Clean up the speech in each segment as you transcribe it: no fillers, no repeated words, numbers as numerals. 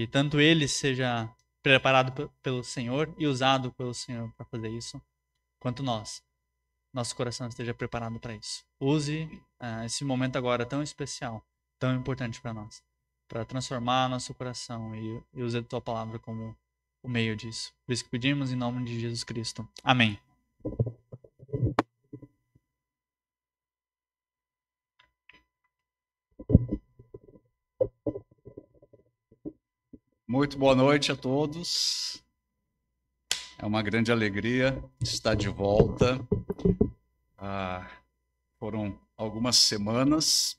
que tanto ele seja preparado pelo Senhor e usado pelo Senhor para fazer isso, quanto nós. Nosso coração esteja preparado para isso. Use esse momento agora tão especial, tão importante para nós, para transformar nosso coração e use a tua palavra como o meio disso. Por isso que pedimos em nome de Jesus Cristo. Amém. Muito boa noite a todos. É uma grande alegria estar de volta. Foram algumas semanas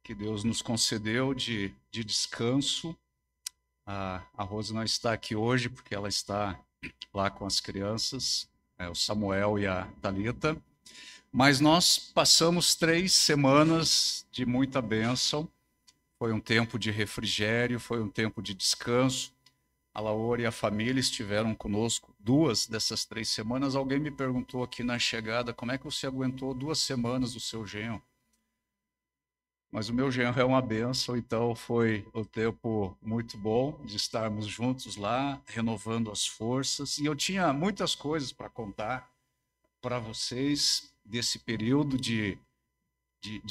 que Deus nos concedeu de descanso. A Rose não está aqui hoje porque ela está lá com as crianças, o Samuel e a Thalita. Mas nós passamos 3 semanas de muita bênção. Foi um tempo de refrigério, foi um tempo de descanso. A Laura e a família estiveram conosco 2 dessas 3 semanas. Alguém me perguntou aqui na chegada, como é que você aguentou 2 semanas do seu genro? Mas o meu genro é uma bênção, então foi um tempo muito bom de estarmos juntos lá, renovando as forças. E eu tinha muitas coisas para contar para vocês desse período de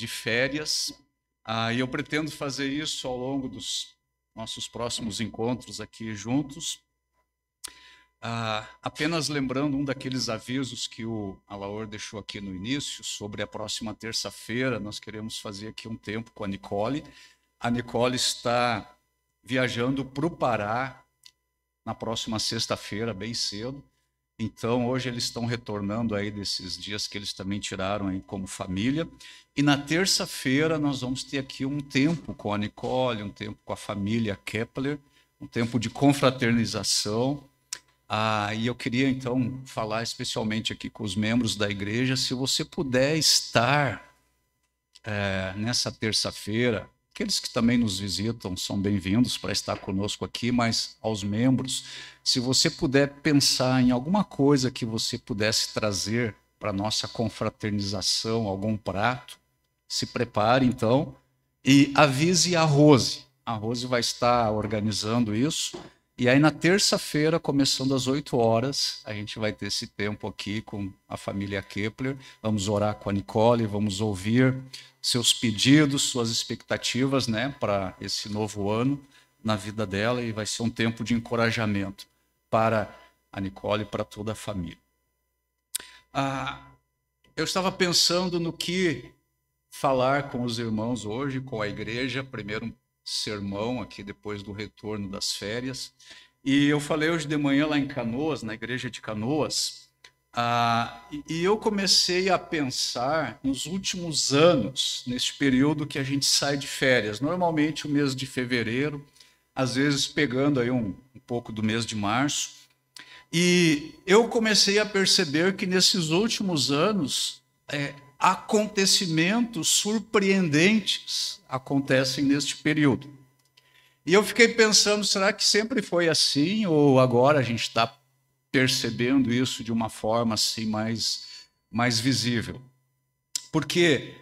férias. E eu pretendo fazer isso ao longo dos nossos próximos encontros aqui juntos. Apenas lembrando um daqueles avisos que o Alaor deixou aqui no início, sobre a próxima terça-feira, nós queremos fazer aqui um tempo com a Nicole. A Nicole está viajando para o Pará na próxima sexta-feira, bem cedo. Então, hoje eles estão retornando aí desses dias que eles também tiraram aí como família. E na terça-feira nós vamos ter aqui um tempo com a Nicole, um tempo com a família Kepler, um tempo de confraternização. E eu queria, então, falar especialmente aqui com os membros da igreja, se você puder estar nessa terça-feira, aqueles que também nos visitam são bem-vindos para estar conosco aqui, mas aos membros, se você puder pensar em alguma coisa que você pudesse trazer para a nossa confraternização, algum prato, se prepare, então, e avise a Rose. A Rose vai estar organizando isso. E aí, na terça-feira, começando às 8 horas, a gente vai ter esse tempo aqui com a família Kepler. Vamos orar com a Nicole, vamos ouvir seus pedidos, suas expectativas, né, para esse novo ano na vida dela, e vai ser um tempo de encorajamento para a Nicole e para toda a família. Eu estava pensando no que falar com os irmãos hoje, com a igreja, primeiro um sermão aqui depois do retorno das férias, e eu falei hoje de manhã lá em Canoas, na igreja de Canoas, e eu comecei a pensar nos últimos anos, nesse período que a gente sai de férias, normalmente o mês de fevereiro, às vezes pegando aí um pouco do mês de março, e eu comecei a perceber que nesses últimos anos, acontecimentos surpreendentes acontecem neste período. E eu fiquei pensando, será que sempre foi assim, ou agora a gente está percebendo isso de uma forma assim mais visível? Porque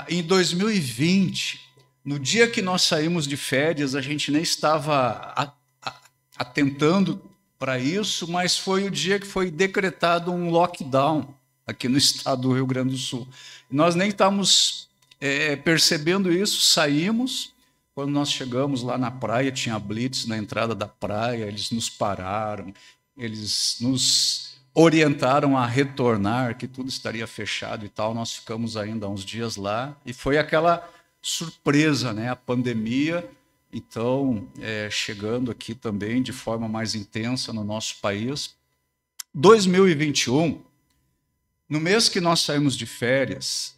em 2020, no dia que nós saímos de férias, a gente nem estava atentando para isso, mas foi o dia que foi decretado um lockdown aqui no estado do Rio Grande do Sul. Nós nem estávamos percebendo isso, saímos. Quando nós chegamos lá na praia, tinha blitz na entrada da praia, eles nos pararam, eles nos orientaram a retornar, que tudo estaria fechado e tal. Nós ficamos ainda uns dias lá, e foi aquela surpresa, né? A pandemia, então, chegando aqui também de forma mais intensa no nosso país. 2021, no mês que nós saímos de férias,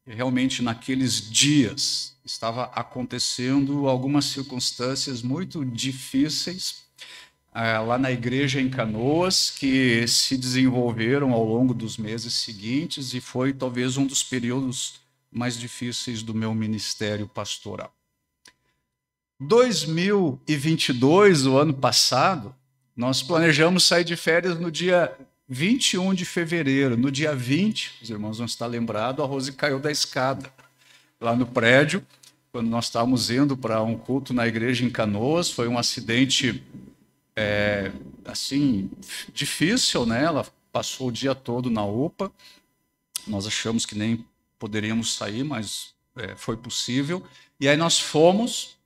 realmente naqueles dias, estava acontecendo algumas circunstâncias muito difíceis lá na igreja em Canoas, que se desenvolveram ao longo dos meses seguintes, e foi talvez um dos períodos mais difíceis do meu ministério pastoral. 2022, o ano passado, nós planejamos sair de férias no dia 21 de fevereiro. No dia 20, os irmãos vão estar lembrados, a Rose caiu da escada lá no prédio, quando nós estávamos indo para um culto na igreja em Canoas. Foi um acidente assim, difícil, né? Ela passou o dia todo na UPA. Nós achamos que nem poderíamos sair, mas foi possível. E aí nós fomos,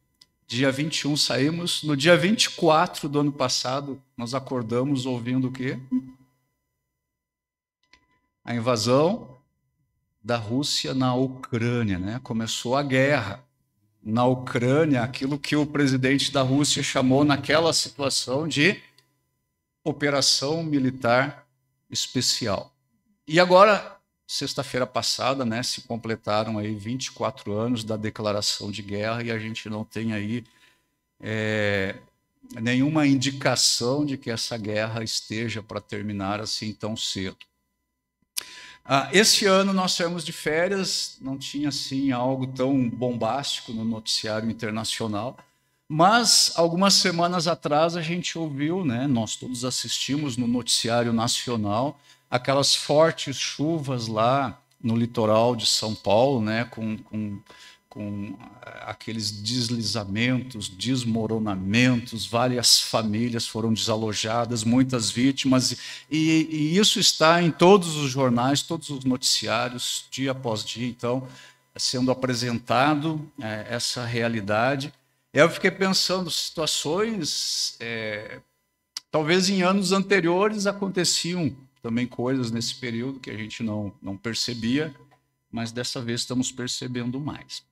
dia 21 saímos. No dia 24 do ano passado, nós acordamos ouvindo o quê? A invasão da Rússia na Ucrânia, né? Começou a guerra na Ucrânia, aquilo que o presidente da Rússia chamou naquela situação de operação militar especial. E agora, sexta-feira passada, né, se completaram aí 24 anos da declaração de guerra e a gente não tem aí nenhuma indicação de que essa guerra esteja para terminar assim tão cedo. Esse ano nós saímos de férias, não tinha assim algo tão bombástico no noticiário internacional, mas algumas semanas atrás a gente ouviu, né, nós todos assistimos no noticiário nacional, aquelas fortes chuvas lá no litoral de São Paulo, né, com aqueles deslizamentos, desmoronamentos, várias famílias foram desalojadas, muitas vítimas, e isso está em todos os jornais, todos os noticiários, dia após dia, então, sendo apresentado essa realidade. Eu fiquei pensando, situações, talvez em anos anteriores aconteciam também coisas nesse período que a gente não percebia, mas dessa vez estamos percebendo mais.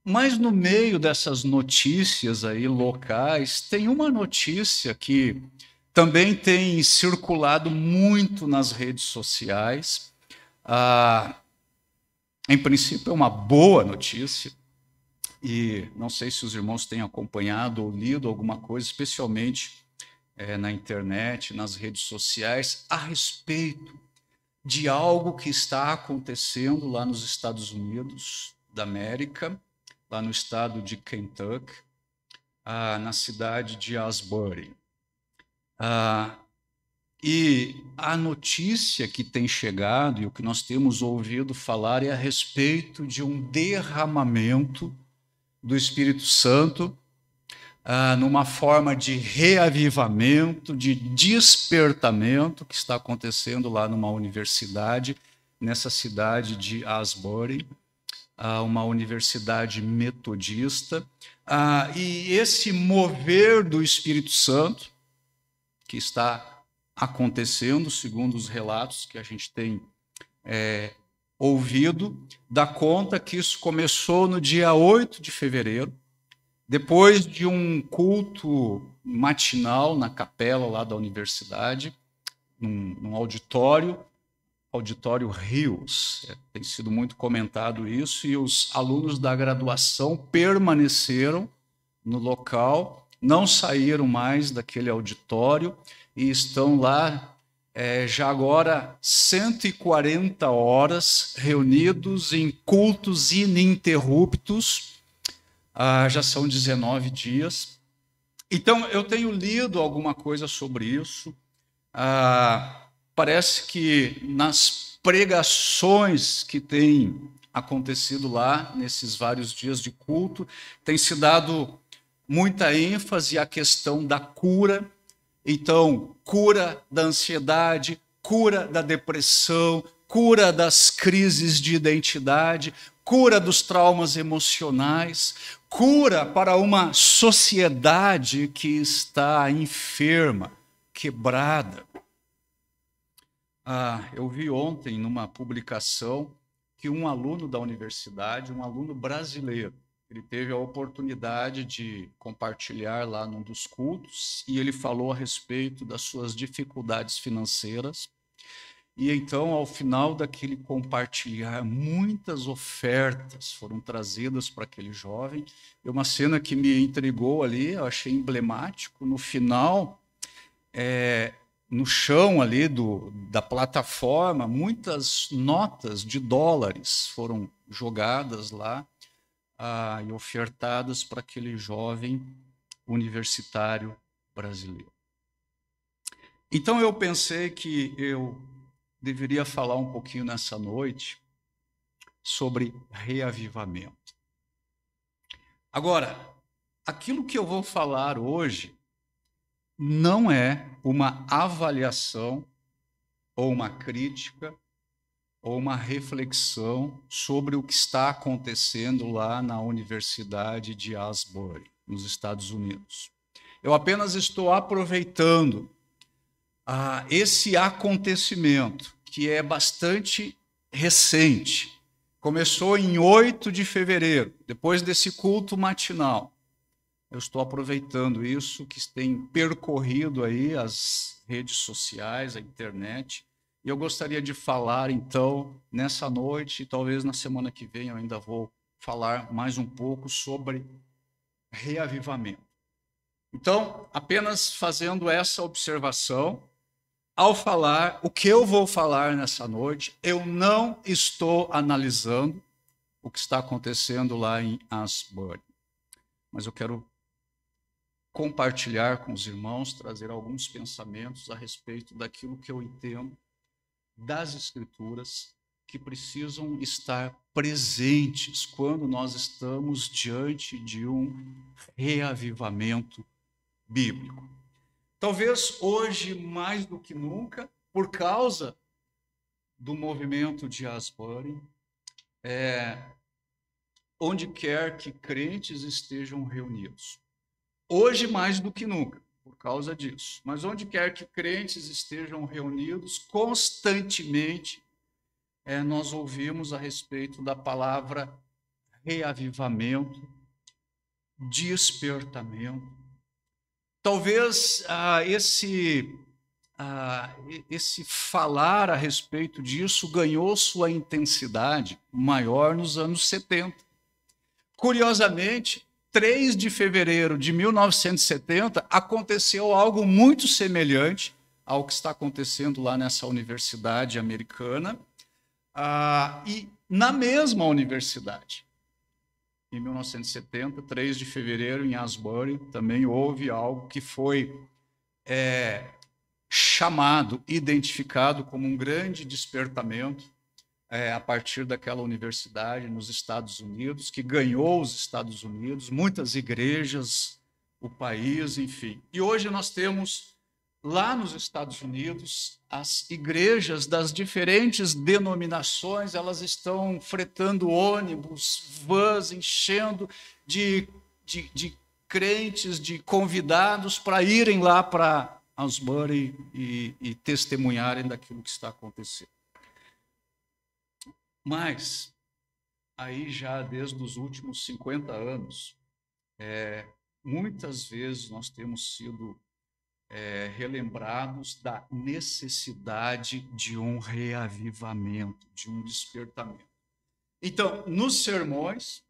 Mas no meio dessas notícias aí locais, tem uma notícia que também tem circulado muito nas redes sociais. Em princípio, é uma boa notícia, e não sei se os irmãos têm acompanhado ou lido alguma coisa, especialmente na internet, nas redes sociais, a respeito de algo que está acontecendo lá nos Estados Unidos da América, lá no estado de Kentucky, na cidade de Asbury. E a notícia que tem chegado e o que nós temos ouvido falar é a respeito de um derramamento do Espírito Santo, numa forma de reavivamento, de despertamento que está acontecendo lá numa universidade, nessa cidade de Asbury, uma universidade metodista, e esse mover do Espírito Santo, que está acontecendo, segundo os relatos que a gente tem ouvido, dá conta que isso começou no dia 8 de fevereiro, depois de um culto matinal na capela lá da universidade, num auditório Rios. Tem sido muito comentado isso, e os alunos da graduação permaneceram no local, não saíram mais daquele auditório e estão lá já agora 140 horas reunidos em cultos ininterruptos, já são 19 dias. Então, eu tenho lido alguma coisa sobre isso. Parece que nas pregações que têm acontecido lá, nesses vários dias de culto, tem se dado muita ênfase à questão da cura. Então, cura da ansiedade, cura da depressão, cura das crises de identidade, cura dos traumas emocionais, cura para uma sociedade que está enferma, quebrada. Eu vi ontem numa publicação que um aluno da universidade, um aluno brasileiro, ele teve a oportunidade de compartilhar lá num dos cultos, e ele falou a respeito das suas dificuldades financeiras. E então, ao final daquele compartilhar, muitas ofertas foram trazidas para aquele jovem. E uma cena que me intrigou ali, eu achei emblemático, no final, no chão ali da plataforma, muitas notas de dólares foram jogadas lá e ofertadas para aquele jovem universitário brasileiro. Então eu pensei que eu deveria falar um pouquinho nessa noite sobre reavivamento. Agora, aquilo que eu vou falar hoje não é uma avaliação ou uma crítica ou uma reflexão sobre o que está acontecendo lá na Universidade de Asbury, nos Estados Unidos. Eu apenas estou aproveitando esse acontecimento, que é bastante recente. Começou em 8 de fevereiro, depois desse culto matinal. Eu estou aproveitando isso, que tem percorrido aí as redes sociais, a internet, e eu gostaria de falar, então, nessa noite, e talvez na semana que vem eu ainda vou falar mais um pouco sobre reavivamento. Então, apenas fazendo essa observação, ao falar o que eu vou falar nessa noite, eu não estou analisando o que está acontecendo lá em Asbury, mas eu quero compartilhar com os irmãos, trazer alguns pensamentos a respeito daquilo que eu entendo das Escrituras que precisam estar presentes quando nós estamos diante de um reavivamento bíblico. Talvez hoje, mais do que nunca, por causa do movimento de Asbury, onde quer que crentes estejam reunidos. Hoje, mais do que nunca, por causa disso. Mas onde quer que crentes estejam reunidos, constantemente nós ouvimos a respeito da palavra reavivamento, despertamento. Talvez esse falar a respeito disso ganhou sua intensidade maior nos anos 70. Curiosamente, 3 de fevereiro de 1970, aconteceu algo muito semelhante ao que está acontecendo lá nessa universidade americana, e na mesma universidade. Em 1970, 3 de fevereiro, em Asbury, também houve algo que foi chamado, identificado como um grande despertamento a partir daquela universidade nos Estados Unidos, que ganhou os Estados Unidos, muitas igrejas, o país, enfim. E hoje nós temos, lá nos Estados Unidos, as igrejas das diferentes denominações, elas estão fretando ônibus, vans, enchendo de crentes, de convidados para irem lá para Asbury e testemunharem daquilo que está acontecendo. Mas, aí já desde os últimos 50 anos, muitas vezes nós temos sido relembrados da necessidade de um reavivamento, de um despertamento. Então, nos sermões,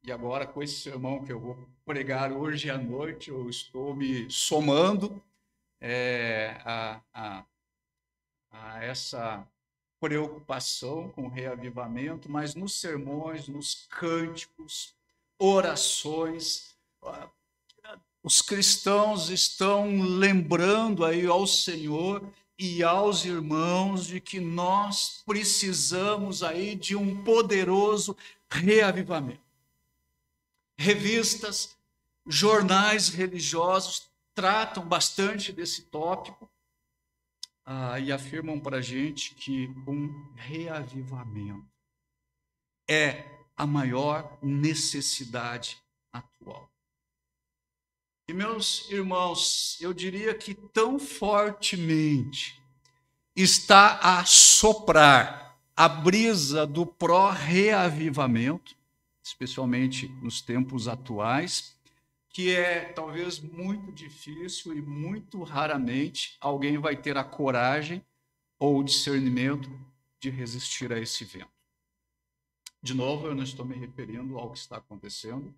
e agora com esse sermão que eu vou pregar hoje à noite, eu estou me somando a essa preocupação com o reavivamento, mas nos sermões, nos cânticos, orações, os cristãos estão lembrando aí ao Senhor e aos irmãos de que nós precisamos aí de um poderoso reavivamento. Revistas, jornais religiosos tratam bastante desse tópico, e afirmam para a gente que um reavivamento é a maior necessidade atual. E, meus irmãos, eu diria que tão fortemente está a soprar a brisa do pró-reavivamento, especialmente nos tempos atuais, que é talvez muito difícil e muito raramente alguém vai ter a coragem ou o discernimento de resistir a esse vento. De novo, eu não estou me referindo ao que está acontecendo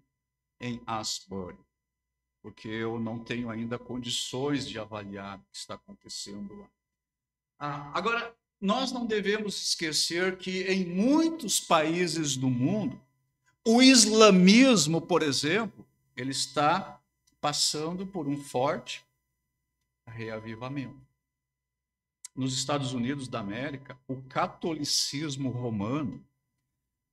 em Asbury, porque eu não tenho ainda condições de avaliar o que está acontecendo lá. Agora, nós não devemos esquecer que em muitos países do mundo, o islamismo, por exemplo, ele está passando por um forte reavivamento. Nos Estados Unidos da América, o catolicismo romano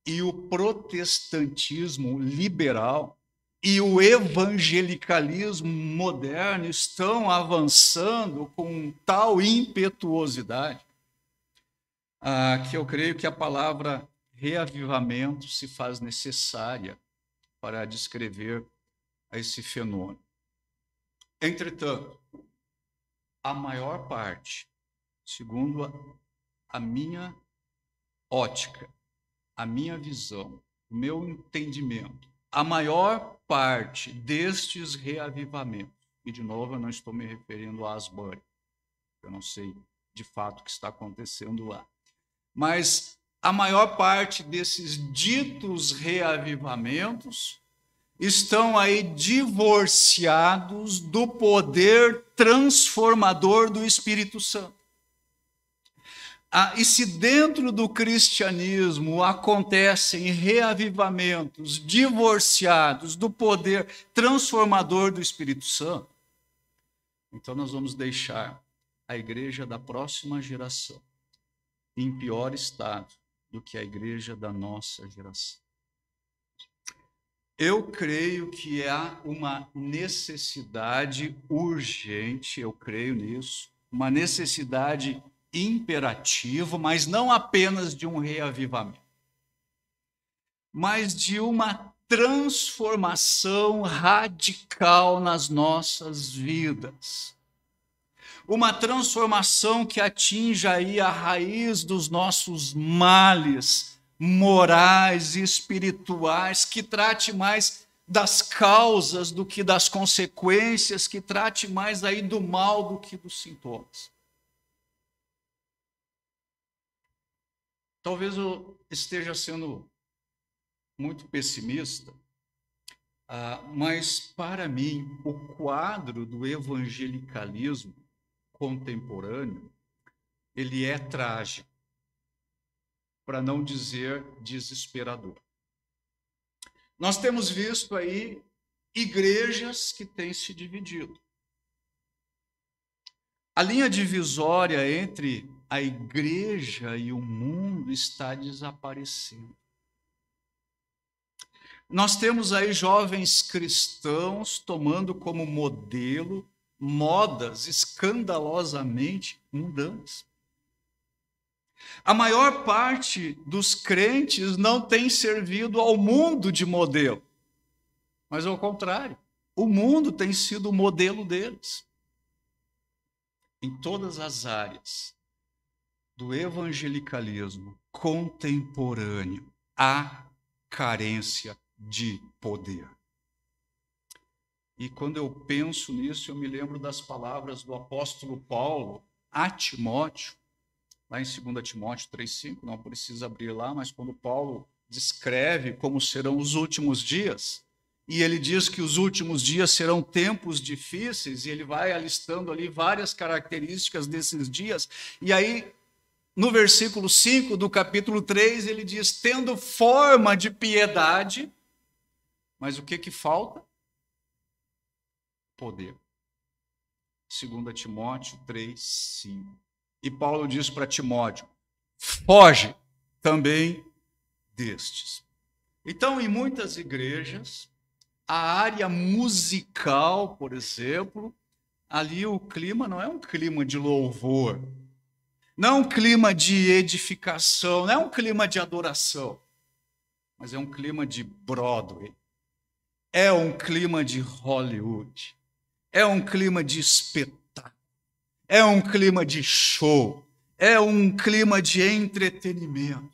e o protestantismo liberal e o evangelicalismo moderno estão avançando com tal impetuosidade que eu creio que a palavra reavivamento se faz necessária para descrever esse fenômeno. Entretanto, a maior parte, segundo a minha ótica, a minha visão, o meu entendimento, a maior parte destes reavivamentos, e de novo eu não estou me referindo a Asbury, eu não sei de fato o que está acontecendo lá, mas a maior parte desses ditos reavivamentos estão aí divorciados do poder transformador do Espírito Santo. E se dentro do cristianismo acontecem reavivamentos divorciados do poder transformador do Espírito Santo, então nós vamos deixar a igreja da próxima geração em pior estado do que a igreja da nossa geração. Eu creio que há uma necessidade urgente, eu creio nisso, uma necessidade imperativa, mas não apenas de um reavivamento, mas de uma transformação radical nas nossas vidas. Uma transformação que atinja aí a raiz dos nossos males morais e espirituais, que trate mais das causas do que das consequências, que trate mais aí do mal do que dos sintomas. Talvez eu esteja sendo muito pessimista, mas para mim o quadro do evangelicalismo contemporâneo, ele é trágico, para não dizer desesperador. Nós temos visto aí igrejas que têm se dividido. A linha divisória entre a igreja e o mundo está desaparecendo. Nós temos aí jovens cristãos tomando como modelo modas escandalosamente mundanas. A maior parte dos crentes não tem servido ao mundo de modelo, mas ao contrário, o mundo tem sido o modelo deles. Em todas as áreas do evangelicalismo contemporâneo, há carência de poder. E quando eu penso nisso, eu me lembro das palavras do apóstolo Paulo a Timóteo, lá em 2 Timóteo 3,5, não precisa abrir lá, mas quando Paulo descreve como serão os últimos dias, e ele diz que os últimos dias serão tempos difíceis, e ele vai alistando ali várias características desses dias, e aí, no versículo 5 do capítulo 3, ele diz, tendo forma de piedade, mas o que falta? Poder. 2 Timóteo 3,5. E Paulo diz para Timóteo, foge também destes. Então, em muitas igrejas, a área musical, por exemplo, ali o clima não é um clima de louvor, não é um clima de edificação, não é um clima de adoração, mas é um clima de Broadway, é um clima de Hollywood, é um clima de espetáculo, é um clima de show, é um clima de entretenimento.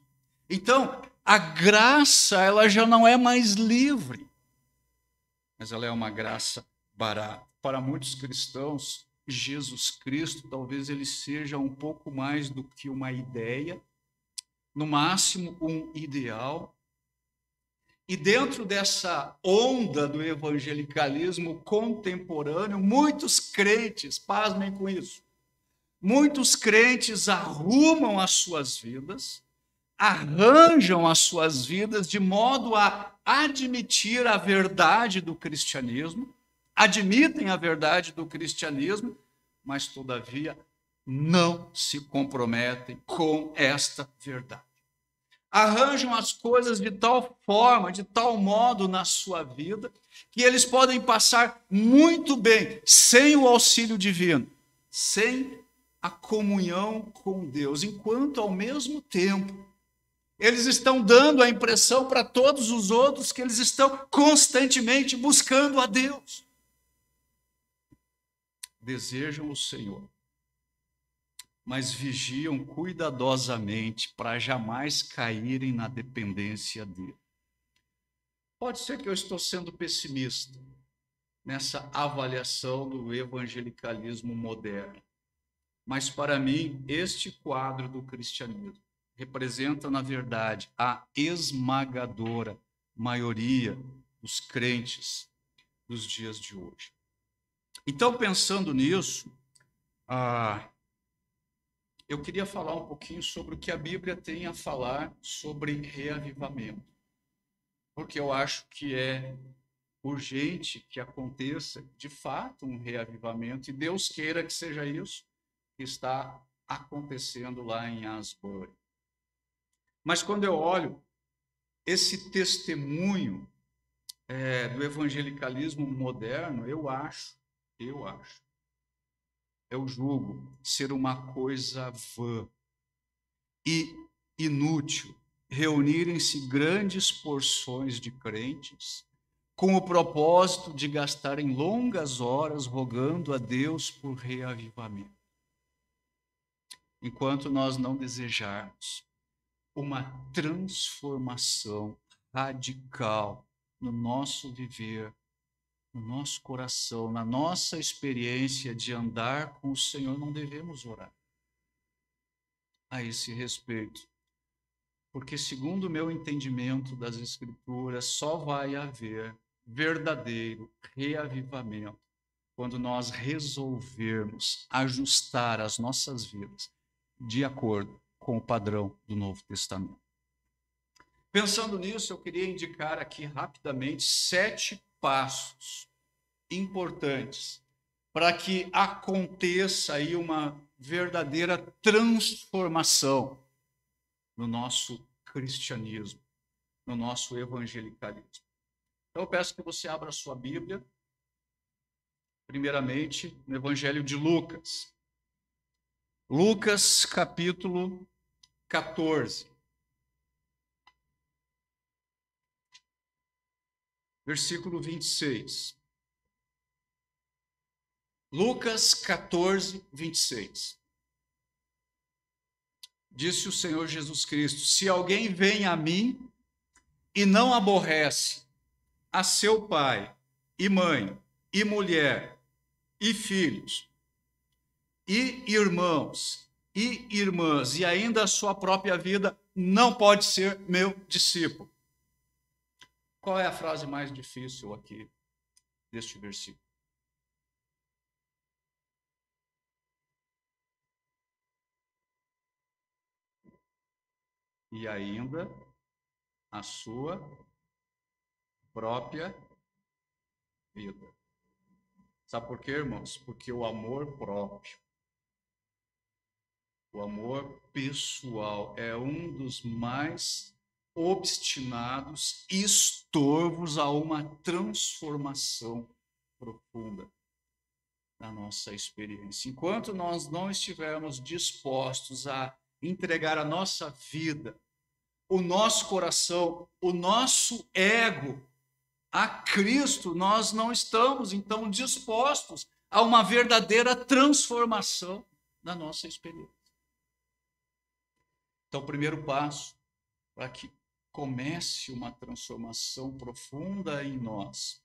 Então, a graça, ela já não é mais livre, mas ela é uma graça barata. Para muitos cristãos, Jesus Cristo, talvez ele seja um pouco mais do que uma ideia, no máximo um ideal. E dentro dessa onda do evangelicalismo contemporâneo, muitos crentes, pasmem com isso, muitos crentes arrumam as suas vidas, arranjam as suas vidas de modo a admitir a verdade do cristianismo, admitem a verdade do cristianismo, mas todavia não se comprometem com esta verdade. arranjam as coisas de tal forma, de tal modo na sua vida, que eles podem passar muito bem sem o auxílio divino, sem a comunhão com Deus, enquanto ao mesmo tempo eles estão dando a impressão para todos os outros que eles estão constantemente buscando a Deus. Desejam o Senhor, mas vigiam cuidadosamente para jamais caírem na dependência dele. Pode ser que eu estou sendo pessimista nessa avaliação do evangelicalismo moderno, mas para mim este quadro do cristianismo representa, na verdade, a esmagadora maioria dos crentes dos dias de hoje. Então, pensando nisso, eu queria falar um pouquinho sobre o que a Bíblia tem a falar sobre reavivamento, porque eu acho que é urgente que aconteça, de fato, um reavivamento, e Deus queira que seja isso que está acontecendo lá em Asbury. Mas quando eu olho esse testemunho do evangelicalismo moderno, eu julgo ser uma coisa vã e inútil reunirem-se grandes porções de crentes com o propósito de gastarem longas horas rogando a Deus por reavivamento, enquanto nós não desejarmos uma transformação radical no nosso viver, no nosso coração, na nossa experiência de andar com o Senhor. Não devemos orar a esse respeito, porque, segundo o meu entendimento das Escrituras, só vai haver verdadeiro reavivamento quando nós resolvermos ajustar as nossas vidas de acordo com o padrão do Novo Testamento. Pensando nisso, eu queria indicar aqui rapidamente 7 passos importantes para que aconteça aí uma verdadeira transformação no nosso cristianismo, no nosso evangelicalismo. Então eu peço que você abra a sua Bíblia, primeiramente no Evangelho de Lucas. Lucas, capítulo 14. Versículo 26. Lucas 14, 26. Disse o Senhor Jesus Cristo: se alguém vem a mim e não aborrece a seu pai e mãe e mulher e filhos e irmãos e irmãs e ainda a sua própria vida, não pode ser meu discípulo. Qual é a frase mais difícil aqui deste versículo? E ainda a sua própria vida. Sabe por quê, irmãos? Porque o amor próprio, o amor pessoal é um dos mais obstinados estorvos a uma transformação profunda na nossa experiência. Enquanto nós não estivermos dispostos a entregar a nossa vida, o nosso coração, o nosso ego a Cristo, nós não estamos, então, dispostos a uma verdadeira transformação na nossa experiência. Então, o primeiro passo para que comece uma transformação profunda em nós,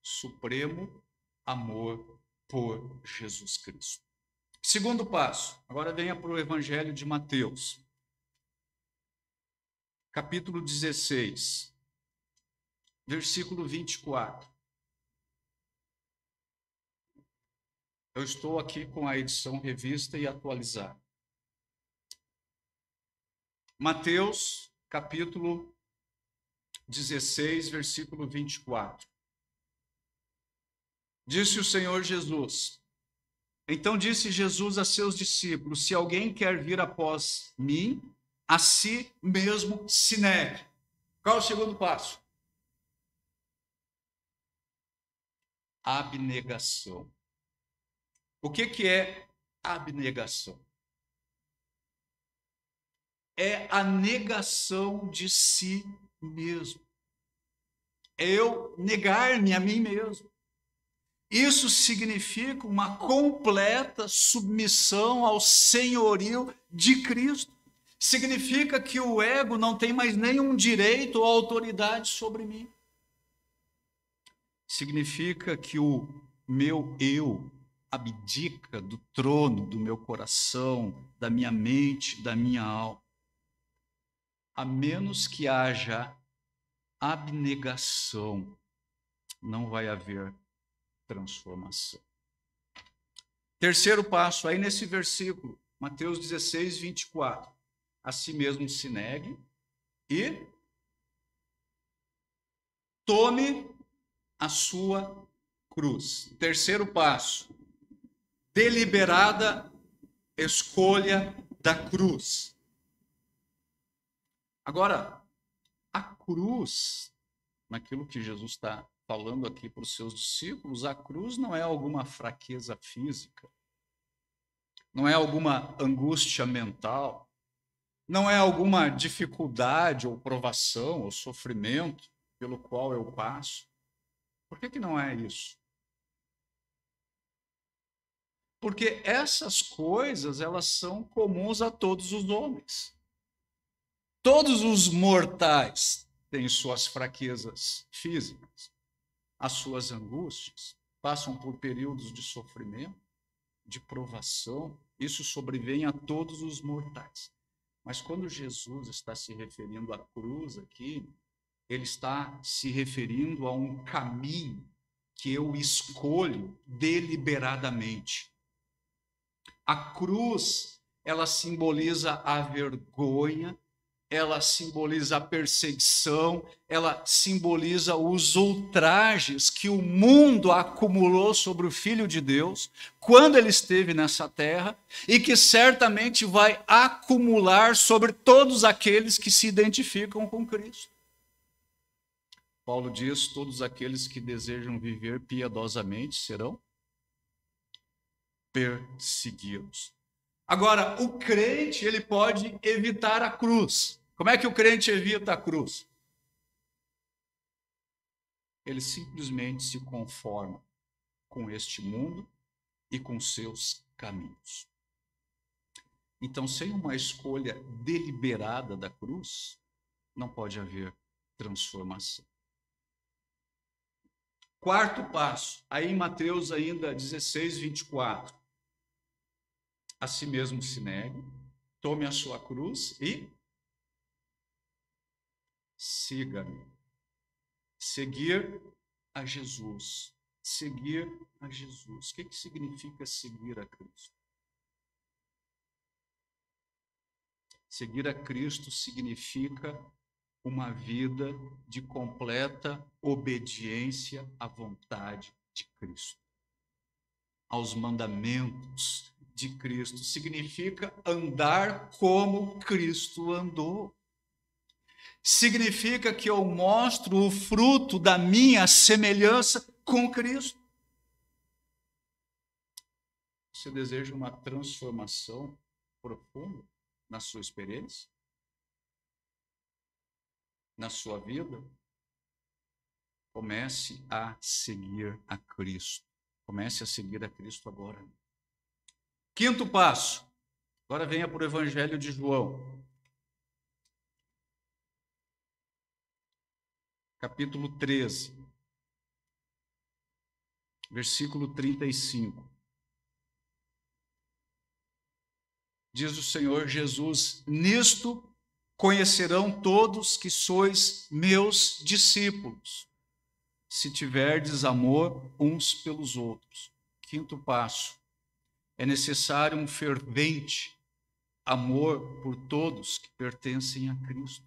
supremo amor por Jesus Cristo. Segundo passo, agora venha para o Evangelho de Mateus, capítulo 16, versículo 24. Eu estou aqui com a edição revista e atualizada. Mateus, capítulo 16, versículo 24. Disse o Senhor Jesus: então disse Jesus a seus discípulos: se alguém quer vir após mim, a si mesmo se negue. Qual é o segundo passo? Abnegação. O que é abnegação? É a negação de si mesmo. É eu negar-me a mim mesmo. Isso significa uma completa submissão ao senhorio de Cristo. Significa que o ego não tem mais nenhum direito ou autoridade sobre mim. Significa que o meu eu abdica do trono do meu coração, da minha mente, da minha alma. A menos que haja abnegação, não vai haver transformação. Terceiro passo, aí nesse versículo, Mateus 16, 24. A si mesmo se negue e tome a sua cruz. Terceiro passo, deliberada escolha da cruz. Agora, a cruz, naquilo que Jesus está falando aqui para os seus discípulos, a cruz não é alguma fraqueza física, não é alguma angústia mental, não é alguma dificuldade ou provação ou sofrimento pelo qual eu passo. Por que não é isso? Porque essas coisas, elas são comuns a todos os homens. Todos os mortais têm suas fraquezas físicas, as suas angústias, passam por períodos de sofrimento, de provação. Isso sobrevém a todos os mortais. Mas quando Jesus está se referindo à cruz aqui, ele está se referindo a um caminho que eu escolho deliberadamente. A cruz, ela simboliza a vergonha, ela simboliza a perseguição, ela simboliza os ultrajes que o mundo acumulou sobre o Filho de Deus quando ele esteve nessa terra e que certamente vai acumular sobre todos aqueles que se identificam com Cristo. Paulo diz: todos aqueles que desejam viver piedosamente serão perseguidos. Agora, o crente, ele pode evitar a cruz. Como é que o crente evita a cruz? Ele simplesmente se conforma com este mundo e com seus caminhos. Então, sem uma escolha deliberada da cruz, não pode haver transformação. Quarto passo, aí em Mateus ainda 16, 24. A si mesmo se negue, tome a sua cruz e siga-me. Seguir a Jesus. Seguir a Jesus. O que significa seguir a Cristo? Seguir a Cristo significa uma vida de completa obediência à vontade de Cristo, aos mandamentos de Cristo. Significa andar como Cristo andou. Significa que eu mostro o fruto da minha semelhança com Cristo. Você deseja uma transformação profunda na sua experiência? Na sua vida? Comece a seguir a Cristo. Comece a seguir a Cristo agora. Quinto passo. Agora venha para o Evangelho de João. Capítulo 13. Versículo 35. Diz o Senhor Jesus: nisto conhecerão todos que sois meus discípulos, se tiverdes amor uns pelos outros. Quinto passo. É necessário um fervente amor por todos que pertencem a Cristo.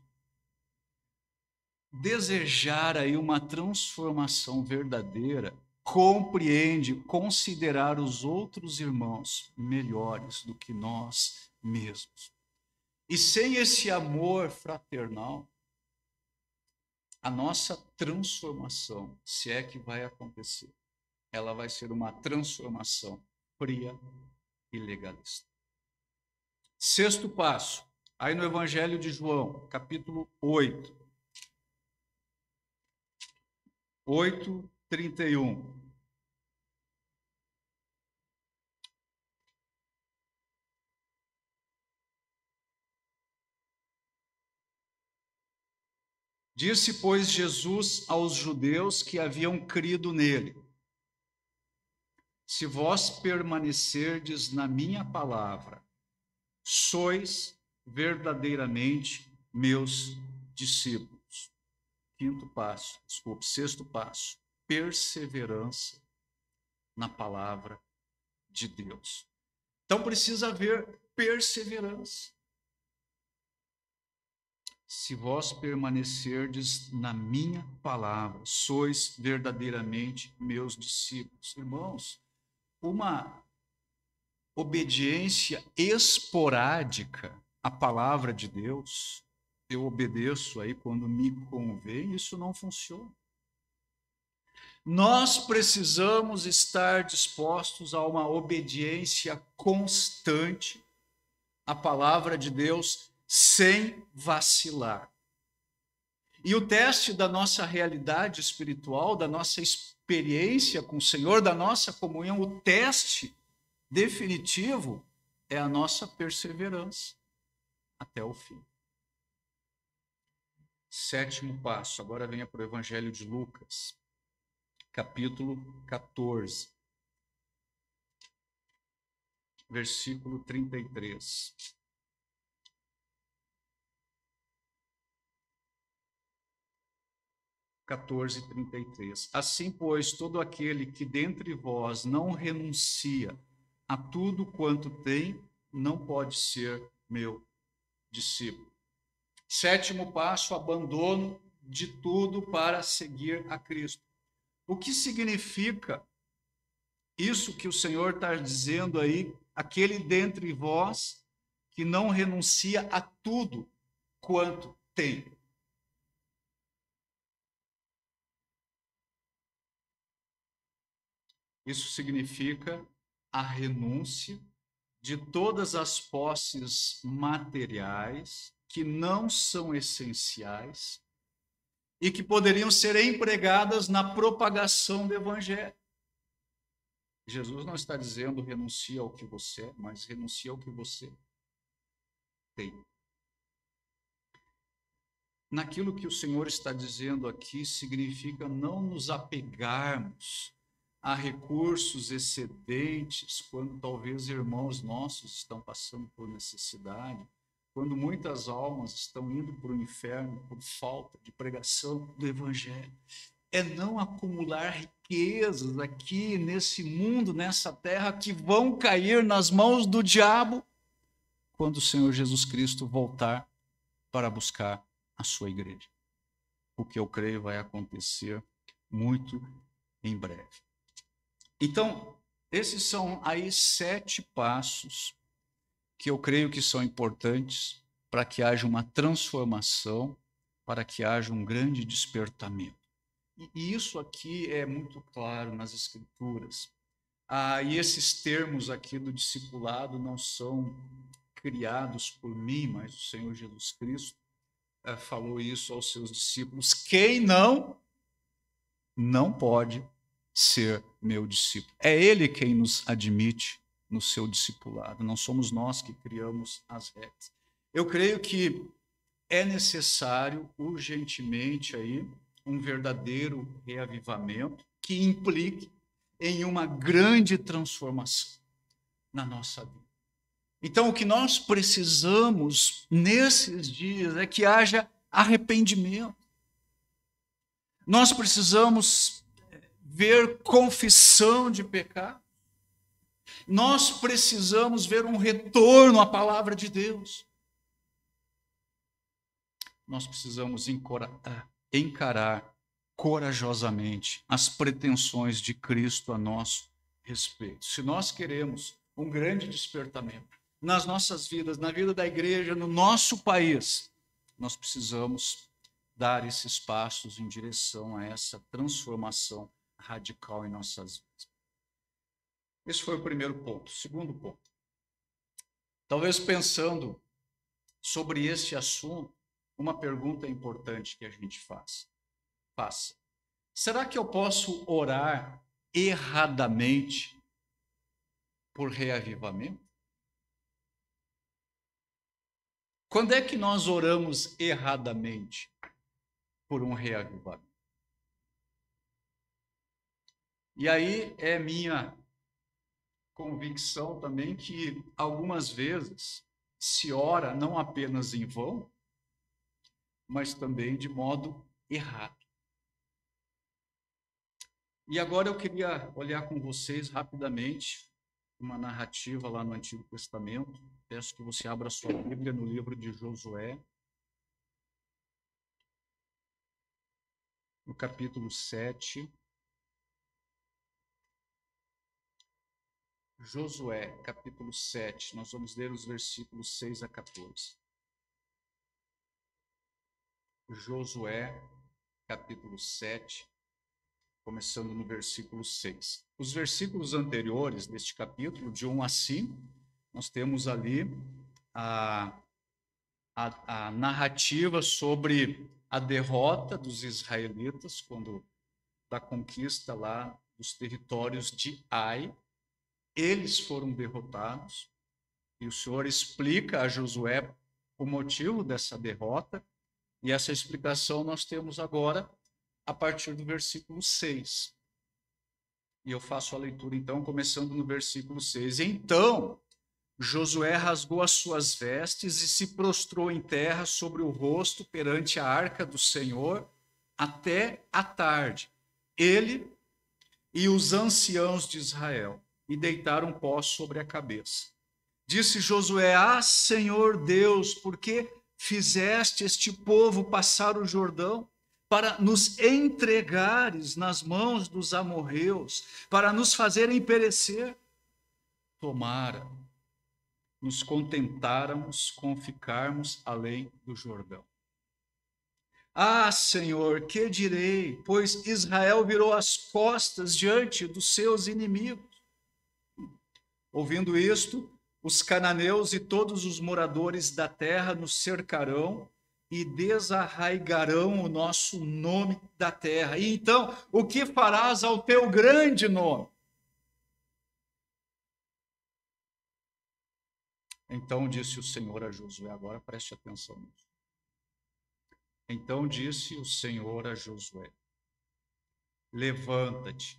Desejar aí uma transformação verdadeira compreende considerar os outros irmãos melhores do que nós mesmos. E sem esse amor fraternal, a nossa transformação, se é que vai acontecer, ela vai ser uma transformação fria e legalista. Sexto passo, aí no Evangelho de João, capítulo 8, 8:31. Disse, pois, Jesus aos judeus que haviam crido nele: se vós permanecerdes na minha palavra, sois verdadeiramente meus discípulos. Sexto passo, perseverança na palavra de Deus. Então precisa haver perseverança. Se vós permanecerdes na minha palavra, sois verdadeiramente meus discípulos. Irmãos, uma obediência esporádica à palavra de Deus, eu obedeço aí quando me convém, isso não funciona. Nós precisamos estar dispostos a uma obediência constante à palavra de Deus, sem vacilar. E o teste da nossa realidade espiritual, da nossa experiência com o Senhor, da nossa comunhão, o teste definitivo é a nossa perseverança até o fim. Sétimo passo, agora venha para o Evangelho de Lucas, capítulo 14, versículo 33. Assim, pois, todo aquele que dentre vós não renuncia a tudo quanto tem, não pode ser meu discípulo. Sétimo passo, abandono de tudo para seguir a Cristo. O que significa isso que o Senhor está dizendo aí? Aquele dentre vós que não renuncia a tudo quanto tem. Isso significa a renúncia de todas as posses materiais que não são essenciais e que poderiam ser empregadas na propagação do Evangelho. Jesus não está dizendo renuncia ao que você é, mas renuncia ao que você tem. Naquilo que o Senhor está dizendo aqui, significa não nos apegarmos a recursos excedentes, quando talvez irmãos nossos estão passando por necessidade, quando muitas almas estão indo para o inferno por falta de pregação do Evangelho. É não acumular riquezas aqui nesse mundo, nessa terra, que vão cair nas mãos do diabo quando o Senhor Jesus Cristo voltar para buscar a sua igreja. O que eu creio vai acontecer muito em breve. Então, esses são aí 7 passos que eu creio que são importantes para que haja uma transformação, para que haja um grande despertamento. E isso aqui é muito claro nas Escrituras. E esses termos aqui do discipulado não são criados por mim, mas o Senhor Jesus Cristo falou isso aos seus discípulos. Quem não pode ser meu discípulo. É Ele quem nos admite no seu discipulado, não somos nós que criamos as regras. Eu creio que é necessário urgentemente aí um verdadeiro reavivamento que implique em uma grande transformação na nossa vida. Então, o que nós precisamos nesses dias é que haja arrependimento. Nós precisamos ver confissão de pecado. Nós precisamos ver um retorno à palavra de Deus. Nós precisamos encarar corajosamente as pretensões de Cristo a nosso respeito. Se nós queremos um grande despertamento, nas nossas vidas, na vida da igreja, no nosso país, nós precisamos dar esses passos em direção a essa transformação radical em nossas vidas. Esse foi o primeiro ponto. Segundo ponto. Talvez pensando sobre este assunto, uma pergunta importante que a gente faça. Será que eu posso orar erradamente por reavivamento? Quando é que nós oramos erradamente por um reavivamento? E aí é minha convicção também que algumas vezes se ora não apenas em vão, mas também de modo errado. E agora eu queria olhar com vocês rapidamente uma narrativa lá no Antigo Testamento. Peço que você abra sua Bíblia no livro de Josué, no capítulo 7. Josué, capítulo 7, nós vamos ler os versículos 6 a 14. Josué, capítulo 7, começando no versículo 6. Os versículos anteriores deste capítulo, de 1 a 5, nós temos ali a narrativa sobre a derrota dos israelitas, quando da conquista lá dos territórios de Ai. Eles foram derrotados, e o Senhor explica a Josué o motivo dessa derrota, e essa explicação nós temos agora a partir do versículo 6. E eu faço a leitura, então, começando no versículo 6. Então, Josué rasgou as suas vestes e se prostrou em terra sobre o rosto perante a arca do Senhor até a tarde. Ele e os anciãos de Israel, e deitaram pó sobre a cabeça. Disse Josué: Ah, Senhor Deus, por que fizeste este povo passar o Jordão, para nos entregares nas mãos dos amorreus, para nos fazerem perecer? Tomara nos contentáramos com ficarmos além do Jordão. Ah, Senhor, que direi? Pois Israel virou as costas diante dos seus inimigos. Ouvindo isto, os cananeus e todos os moradores da terra nos cercarão e desarraigarão o nosso nome da terra. E então, o que farás ao teu grande nome? Então disse o Senhor a Josué, agora preste atenção nisso. Então disse o Senhor a Josué: Levanta-te,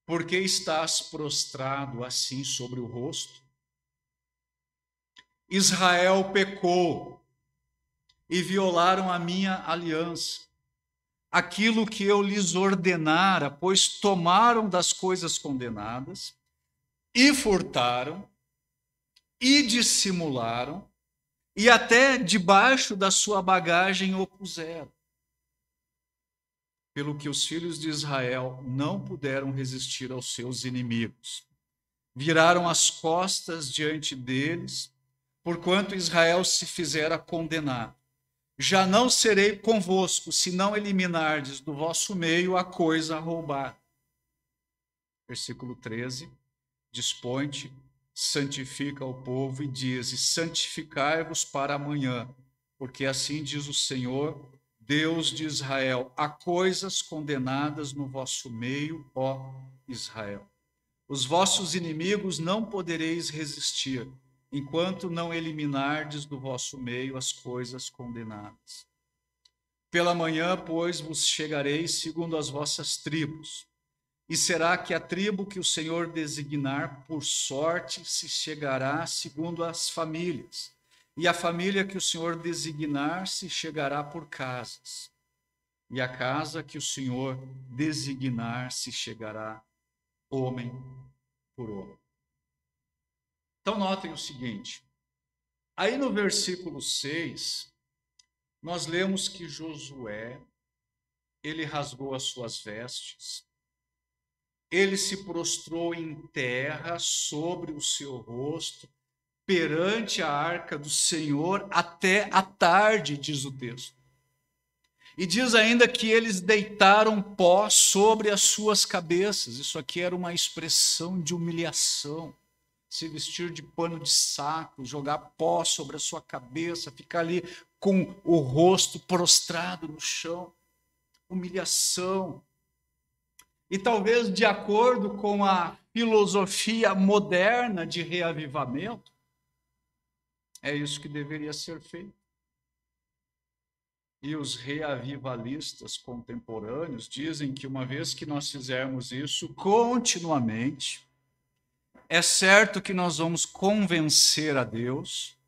porque estás prostrado assim sobre o rosto? Israel pecou e violaram a minha aliança, aquilo que eu lhes ordenara, pois tomaram das coisas condenadas e furtaram e dissimularam e até debaixo da sua bagagem o puseram. Pelo que os filhos de Israel não puderam resistir aos seus inimigos. Viraram as costas diante deles, porquanto Israel se fizera condenar. Já não serei convosco, se não eliminardes do vosso meio a coisa roubada. Versículo 13. Dispõe-te, santifica o povo e dize: santificai-vos para amanhã, porque assim diz o Senhor, Deus de Israel: há coisas condenadas no vosso meio, ó Israel. Os vossos inimigos não podereis resistir, enquanto não eliminardes do vosso meio as coisas condenadas. Pela manhã, pois, vos chegareis segundo as vossas tribos, e será que a tribo que o Senhor designar por sorte se chegará segundo as famílias, e a família que o Senhor designar se chegará por casas, e a casa que o Senhor designar se chegará homem por homem. Então notem o seguinte, aí no versículo 6, nós lemos que Josué, ele rasgou as suas vestes, ele se prostrou em terra sobre o seu rosto, perante a arca do Senhor até a tarde, diz o texto. E diz ainda que eles deitaram pó sobre as suas cabeças. Isso aqui era uma expressão de humilhação. Se vestir de pano de saco, jogar pó sobre a sua cabeça, ficar ali com o rosto prostrado no chão. Humilhação. E talvez de acordo com a filosofia moderna de reavivamento, é isso que deveria ser feito. E os reavivalistas contemporâneos dizem que uma vez que nós fizermos isso continuamente, é certo que nós vamos convencer a Deus,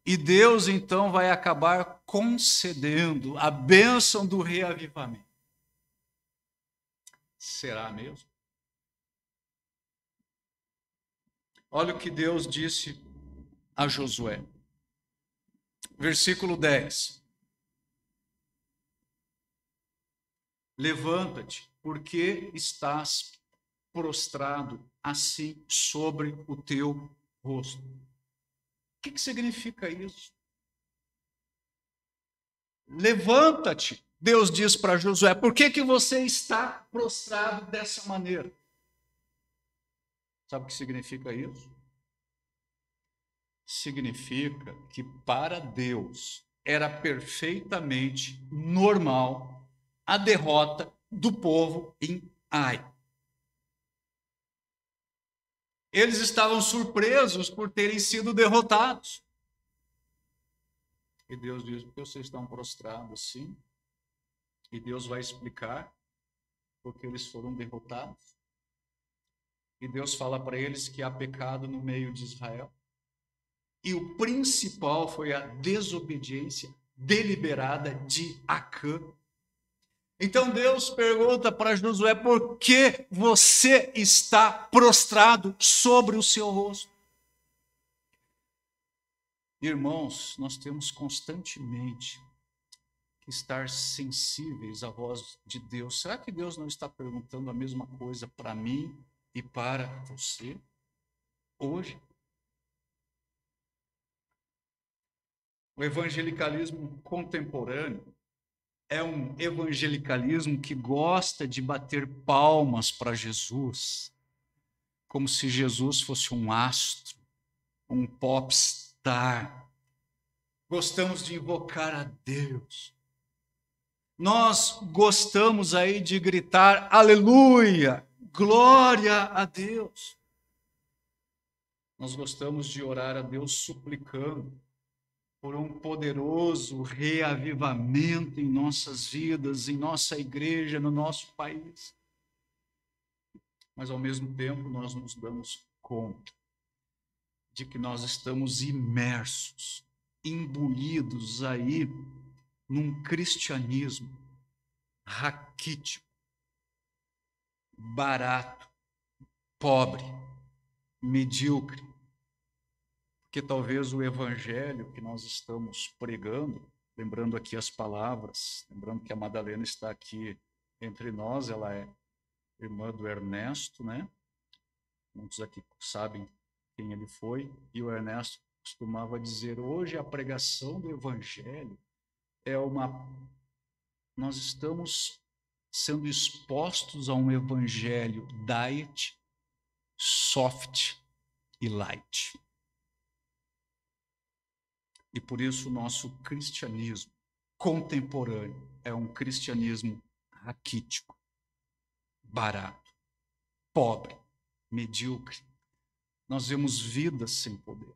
e Deus então vai acabar concedendo a bênção do reavivamento. Será mesmo? Olha o que Deus disse a Josué. Versículo 10. Levanta-te, porque estás prostrado assim sobre o teu rosto. O que significa isso? Levanta-te, Deus diz para Josué, por que você está prostrado dessa maneira? Sabe o que significa isso? Significa que para Deus era perfeitamente normal a derrota do povo em Ai. Eles estavam surpresos por terem sido derrotados. E Deus diz, porque vocês estão prostrados assim? E Deus vai explicar porque eles foram derrotados. E Deus fala para eles que há pecado no meio de Israel. E o principal foi a desobediência deliberada de Acã. Então Deus pergunta para Josué, por que você está prostrado sobre o seu rosto? Irmãos, nós temos constantemente que estar sensíveis à voz de Deus. Será que Deus não está perguntando a mesma coisa para mim e para você hoje? O evangelicalismo contemporâneo é um evangelicalismo que gosta de bater palmas para Jesus, como se Jesus fosse um astro, um popstar. Gostamos de invocar a Deus. Nós gostamos aí de gritar aleluia, glória a Deus. Nós gostamos de orar a Deus suplicando por um poderoso reavivamento em nossas vidas, em nossa igreja, no nosso país. Mas, ao mesmo tempo, nós nos damos conta de que nós estamos imersos, imbuídos aí num cristianismo raquítico, barato, pobre, medíocre. Porque talvez o evangelho que nós estamos pregando, lembrando aqui as palavras, lembrando que a Madalena está aqui entre nós, ela é irmã do Ernesto, né? Muitos aqui sabem quem ele foi, e o Ernesto costumava dizer, hoje a pregação do evangelho é nós estamos sendo expostos a um evangelho diet, soft e light. E por isso o nosso cristianismo contemporâneo é um cristianismo raquítico, barato, pobre, medíocre. Nós vemos vidas sem poder.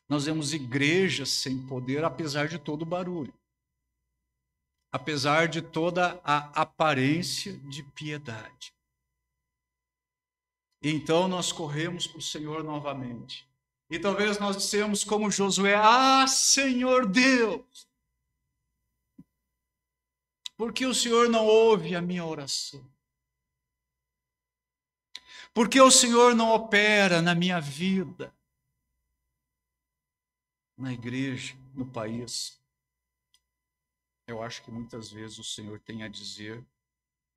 Nós vemos igrejas sem poder, apesar de todo o barulho. Apesar de toda a aparência de piedade. Então nós corremos para o Senhor novamente. E talvez nós dissemos como Josué, Senhor Deus, por que o Senhor não ouve a minha oração? Por que o Senhor não opera na minha vida? Na igreja, no país? Eu acho que muitas vezes o Senhor tem a dizer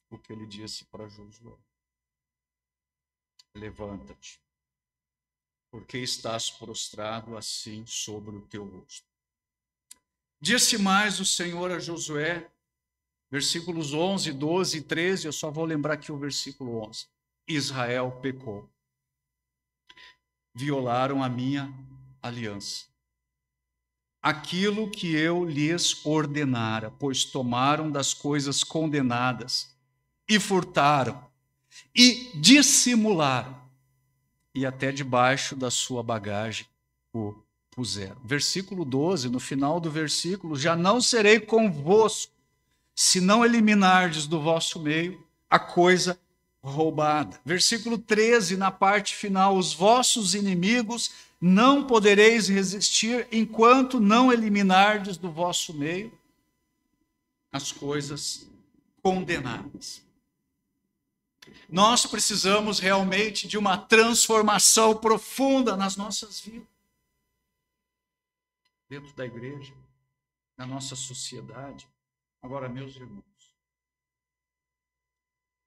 o que ele disse para Josué. Levanta-te. porque estás prostrado assim sobre o teu rosto. Disse mais o Senhor a Josué, versículos 11, 12 e 13, eu só vou lembrar aqui o versículo 11. Israel pecou, violaram a minha aliança, aquilo que eu lhes ordenara, pois tomaram das coisas condenadas e furtaram e dissimularam, e até debaixo da sua bagagem o puseram. Versículo 12, no final do versículo, já não serei convosco, se não eliminardes do vosso meio a coisa roubada. Versículo 13, na parte final, os vossos inimigos não podereis resistir enquanto não eliminardes do vosso meio as coisas condenadas. Nós precisamos realmente de uma transformação profunda nas nossas vidas, dentro da igreja, na nossa sociedade. Agora, meus irmãos,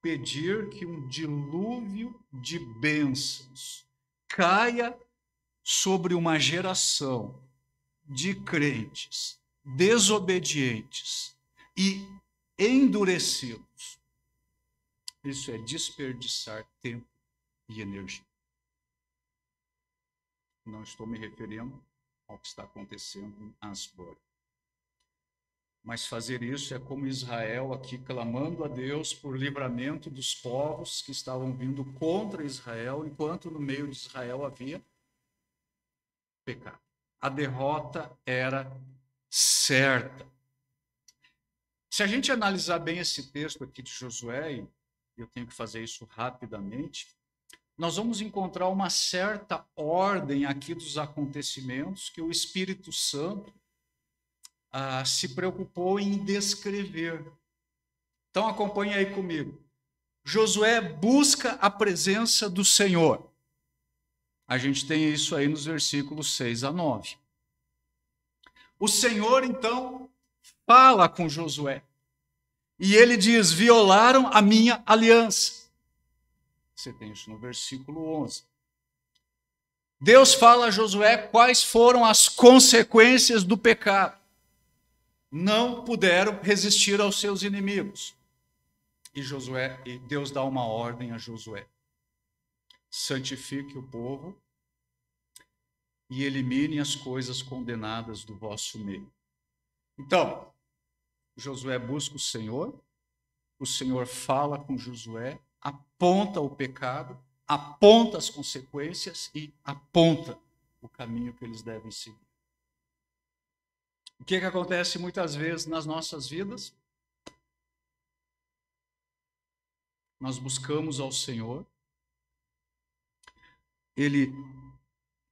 pedir que um dilúvio de bênçãos caia sobre uma geração de crentes desobedientes e endurecidos, isso é desperdiçar tempo e energia. Não estou me referindo ao que está acontecendo em Asbury. Mas fazer isso é como Israel aqui clamando a Deus por livramento dos povos que estavam vindo contra Israel, enquanto no meio de Israel havia pecado. A derrota era certa. Se a gente analisar bem esse texto aqui de Josué, e eu tenho que fazer isso rapidamente, nós vamos encontrar uma certa ordem aqui dos acontecimentos que o Espírito Santo se preocupou em descrever. Então acompanhe aí comigo. Josué busca a presença do Senhor. A gente tem isso aí nos versículos 6 a 9. O Senhor, então, fala com Josué. E ele diz, violaram a minha aliança. Você tem isso no versículo 11. Deus fala a Josué quais foram as consequências do pecado. Não puderam resistir aos seus inimigos. E Deus dá uma ordem a Josué. Santifique o povo e elimine as coisas condenadas do vosso meio. Então, Josué busca o Senhor fala com Josué, aponta o pecado, aponta as consequências e aponta o caminho que eles devem seguir. O que acontece muitas vezes nas nossas vidas? Nós buscamos ao Senhor, Ele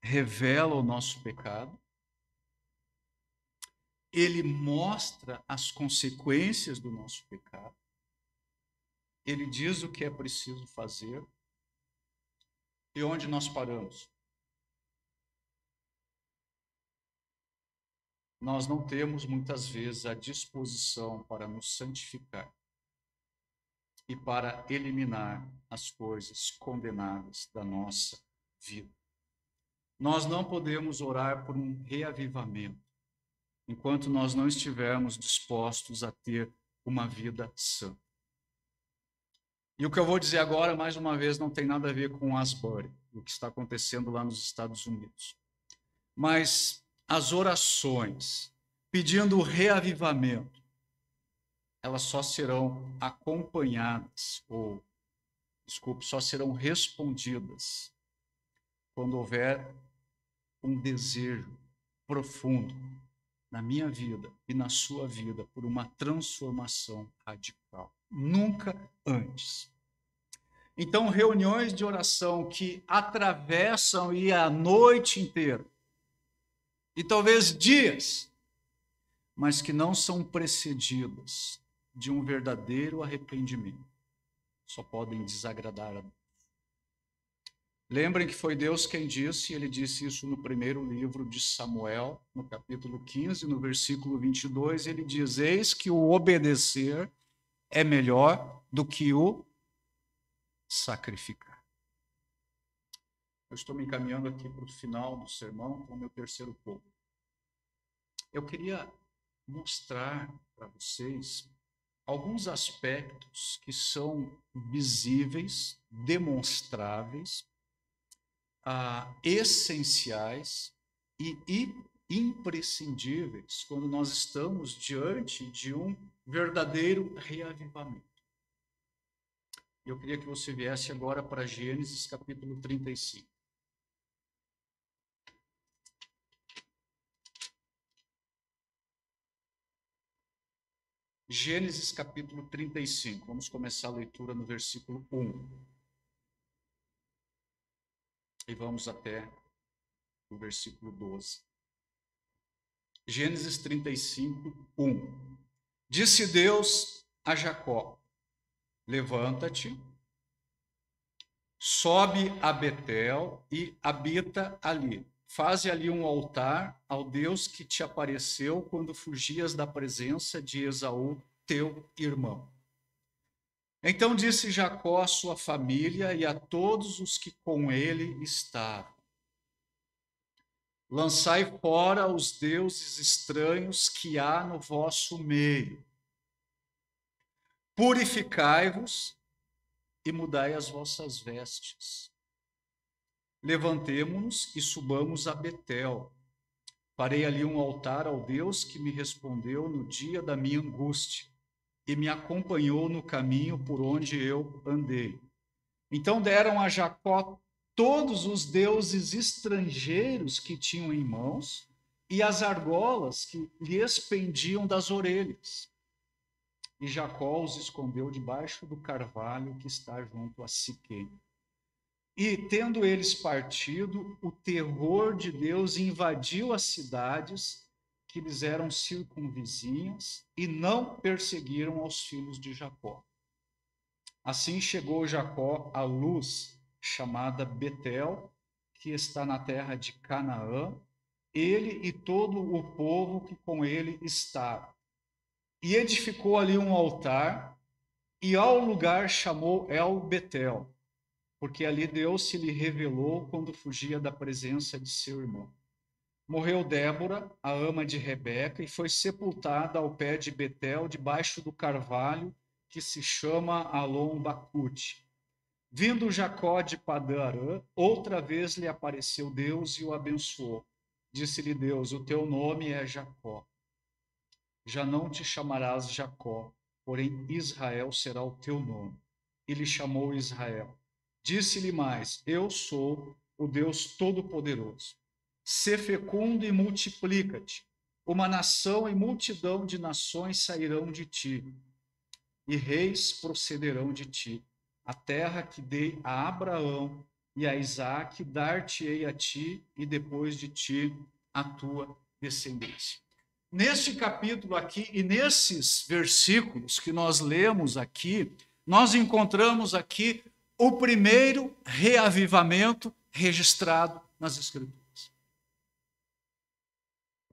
revela o nosso pecado, Ele mostra as consequências do nosso pecado, Ele diz o que é preciso fazer, e onde nós paramos? Nós não temos muitas vezes a disposição para nos santificar e para eliminar as coisas condenadas da nossa vida. Nós não podemos orar por um reavivamento enquanto nós não estivermos dispostos a ter uma vida santa. E o que eu vou dizer agora, mais uma vez, não tem nada a ver com Asbury, o que está acontecendo lá nos Estados Unidos. Mas as orações pedindo o reavivamento, elas só serão acompanhadas, só serão respondidas quando houver um desejo profundo na minha vida e na sua vida por uma transformação radical. Nunca antes. Então, reuniões de oração que atravessam a noite inteira, e talvez dias, mas que não são precedidas de um verdadeiro arrependimento, só podem desagradar a Deus. Lembrem que foi Deus quem disse, ele disse isso no primeiro livro de Samuel, no capítulo 15, no versículo 22, ele diz, eis que o obedecer é melhor do que o sacrificar. Eu estou me encaminhando aqui para o final do sermão com o meu terceiro ponto. Eu queria mostrar para vocês alguns aspectos que são visíveis, demonstráveis, essenciais e imprescindíveis quando nós estamos diante de um verdadeiro reavivamento. Eu queria que você viesse agora para Gênesis capítulo 35. Gênesis capítulo 35. Vamos começar a leitura no versículo 1. E vamos até o versículo 12. Gênesis 35, 1. Disse Deus a Jacó: levanta-te, sobe a Betel e habita ali. Faze ali um altar ao Deus que te apareceu quando fugias da presença de Esaú, teu irmão. Então disse Jacó à sua família e a todos os que com ele estavam: lançai fora os deuses estranhos que há no vosso meio. Purificai-vos e mudai as vossas vestes. Levantemo-nos e subamos a Betel. Farei ali um altar ao Deus que me respondeu no dia da minha angústia e me acompanhou no caminho por onde eu andei. Então deram a Jacó todos os deuses estrangeiros que tinham em mãos e as argolas que lhes pendiam das orelhas. E Jacó os escondeu debaixo do carvalho que está junto a Siquém. E, tendo eles partido, o terror de Deus invadiu as cidades que lhes eram circunvizinhas e não perseguiram aos filhos de Jacó. Assim chegou Jacó à Luz, chamada Betel, que está na terra de Canaã, ele e todo o povo que com ele estava. E edificou ali um altar, e ao lugar chamou El Betel, porque ali Deus se lhe revelou quando fugia da presença de seu irmão. Morreu Débora, a ama de Rebeca, e foi sepultada ao pé de Betel, debaixo do carvalho, que se chama Alon-Bacute. Vindo Jacó de Padã-Arã, outra vez lhe apareceu Deus e o abençoou. Disse-lhe Deus: o teu nome é Jacó. Já não te chamarás Jacó, porém Israel será o teu nome. E lhe chamou Israel. Disse-lhe mais: eu sou o Deus Todo-Poderoso. Sê fecundo e multiplica-te. Uma nação e multidão de nações sairão de ti, e reis procederão de ti. A terra que dei a Abraão e a Isaque, dar-te-ei a ti, e depois de ti a tua descendência. Neste capítulo aqui e nesses versículos que nós lemos aqui, nós encontramos aqui o primeiro reavivamento registrado nas Escrituras.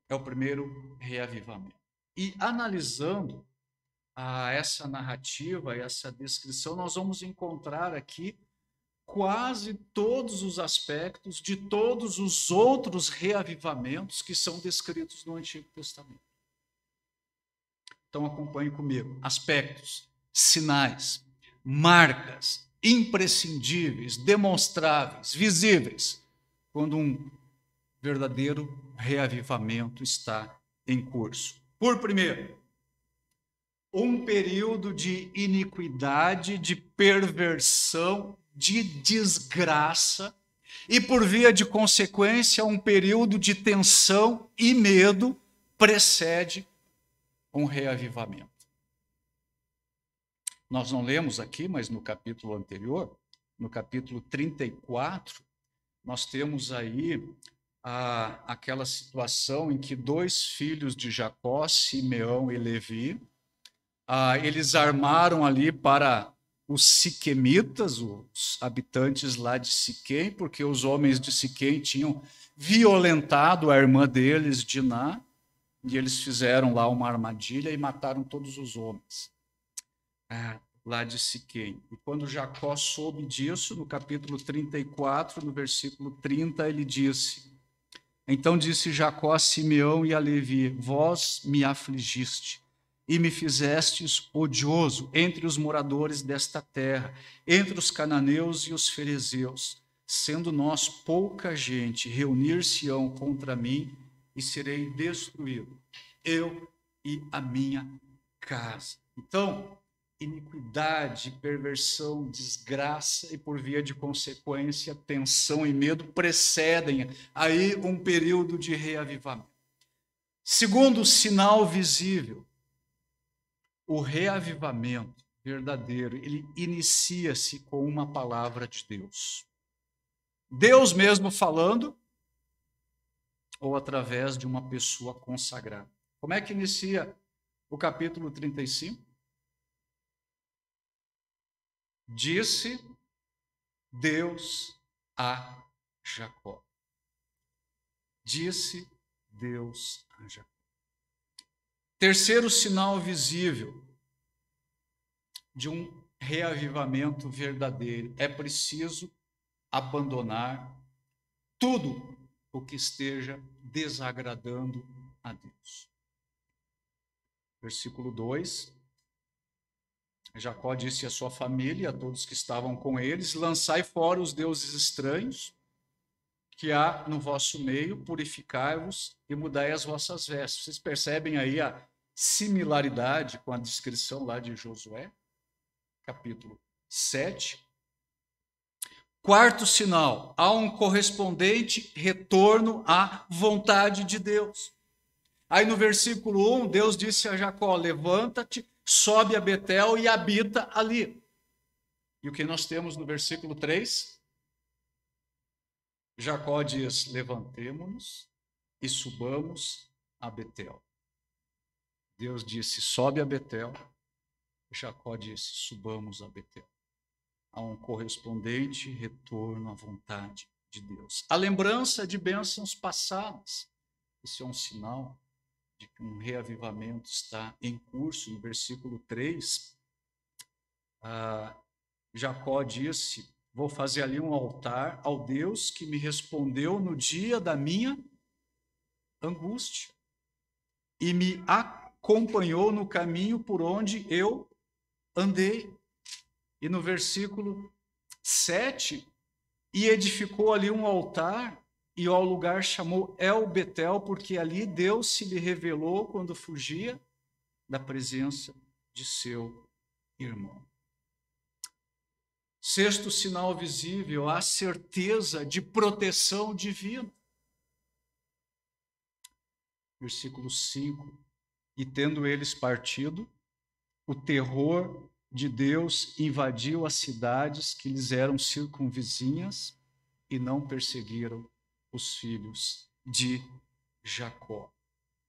É o primeiro reavivamento. E analisando essa narrativa, essa descrição, nós vamos encontrar aqui quase todos os aspectos de todos os outros reavivamentos que são descritos no Antigo Testamento. Então acompanhe comigo. Aspectos, sinais, marcas imprescindíveis, demonstráveis, visíveis, quando um verdadeiro reavivamento está em curso. Por primeiro, um período de iniquidade, de perversão, de desgraça e, por via de consequência, um período de tensão e medo precede um reavivamento. Nós não lemos aqui, mas no capítulo anterior, no capítulo 34, nós temos aí aquela situação em que dois filhos de Jacó, Simeão e Levi, eles armaram ali para os siquemitas, os habitantes lá de Siquém, porque os homens de Siquém tinham violentado a irmã deles, Diná, e eles fizeram lá uma armadilha e mataram todos os homens. lá de Siquém. E quando Jacó soube disso, no capítulo 34, no versículo 30, ele disse: Então disse Jacó a Simeão e a Levi: Vós me afligiste e me fizestes odioso entre os moradores desta terra, entre os cananeus e os ferezeus. Sendo nós pouca gente, reunir-se-ão contra mim e serei destruído, eu e a minha casa. Então, iniquidade, perversão, desgraça e, por via de consequência, tensão e medo precedem aí um período de reavivamento. Segundo sinal visível, o reavivamento verdadeiro, ele inicia-se com uma palavra de Deus. Deus mesmo falando ou através de uma pessoa consagrada. Como é que inicia o capítulo 35? Disse Deus a Jacó. Disse Deus a Jacó. Terceiro sinal visível de um reavivamento verdadeiro: é preciso abandonar tudo o que esteja desagradando a Deus. Versículo 2. Jacó disse à sua família e a todos que estavam com eles: Lançai fora os deuses estranhos que há no vosso meio, purificai-vos e mudai as vossas vestes. Vocês percebem aí a similaridade com a descrição lá de Josué, capítulo 7. Quarto sinal: há um correspondente retorno à vontade de Deus. Aí no versículo 1, Deus disse a Jacó: levanta-te, sobe a Betel e habita ali. E o que nós temos no versículo 3? Jacó diz: levantemo-nos e subamos a Betel. Deus disse: sobe a Betel. Jacó disse: subamos a Betel. Há um correspondente retorno à vontade de Deus. A lembrança de bênçãos passadas. Isso é um sinal de que um reavivamento está em curso. No versículo 3, Jacó disse: vou fazer ali um altar ao Deus que me respondeu no dia da minha angústia e me acompanhou no caminho por onde eu andei. E no versículo 7, e edificou ali um altar, e ao lugar chamou El Betel, porque ali Deus se lhe revelou quando fugia da presença de seu irmão. Sexto sinal visível: a certeza de proteção divina. Versículo 5, e tendo eles partido, o terror de Deus invadiu as cidades que lhes eram circunvizinhas e não perseguiram os filhos de Jacó.